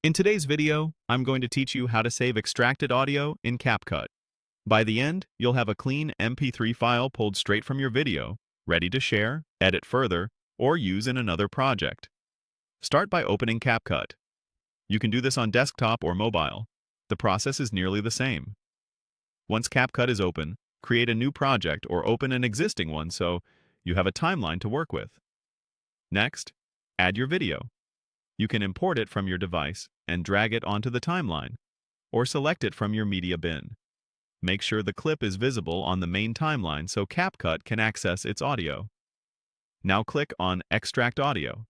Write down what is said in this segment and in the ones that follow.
In today's video, I'm going to teach you how to save extracted audio in CapCut. By the end, you'll have a clean MP3 file pulled straight from your video, ready to share, edit further, or use in another project. Start by opening CapCut. You can do this on desktop or mobile. The process is nearly the same. Once CapCut is open, create a new project or open an existing one so you have a timeline to work with. Next, add your video. You can import it from your device and drag it onto the timeline, or select it from your media bin. Make sure the clip is visible on the main timeline so CapCut can access its audio. Now click on Extract Audio.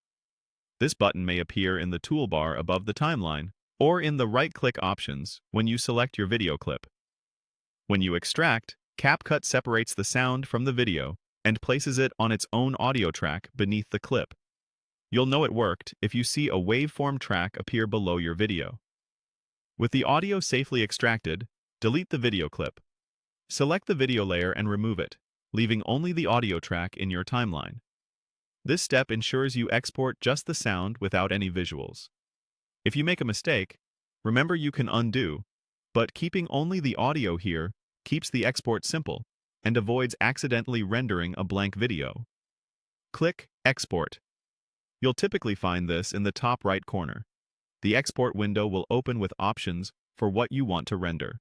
This button may appear in the toolbar above the timeline or in the right-click options when you select your video clip. When you extract, CapCut separates the sound from the video and places it on its own audio track beneath the clip. You'll know it worked if you see a waveform track appear below your video. With the audio safely extracted, delete the video clip. Select the video layer and remove it, leaving only the audio track in your timeline. This step ensures you export just the sound without any visuals. If you make a mistake, remember you can undo, but keeping only the audio here keeps the export simple and avoids accidentally rendering a blank video. Click Export. You'll typically find this in the top right corner. The export window will open with options for what you want to render.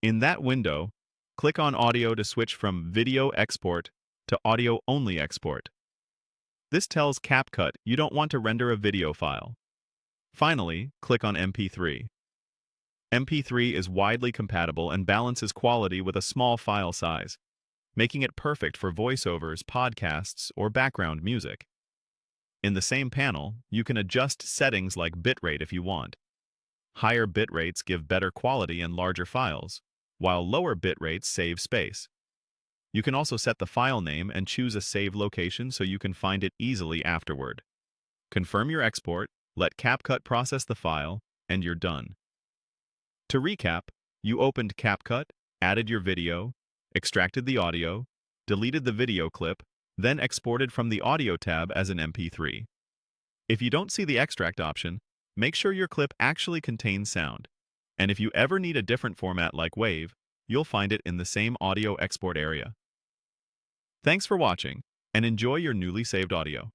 In that window, click on Audio to switch from Video Export to Audio Only Export. This tells CapCut you don't want to render a video file. Finally, click on MP3. MP3 is widely compatible and balances quality with a small file size, making it perfect for voiceovers, podcasts, or background music. In the same panel, you can adjust settings like bitrate if you want. Higher bit rates give better quality and larger files, while lower bit rates save space. You can also set the file name and choose a save location so you can find it easily afterward. Confirm your export, let CapCut process the file, and you're done. To recap, you opened CapCut, added your video, extracted the audio, deleted the video clip, then exported from the Audio tab as an MP3. If you don't see the extract option, make sure your clip actually contains sound. And if you ever need a different format like WAV, you'll find it in the same audio export area. Thanks for watching, and enjoy your newly saved audio.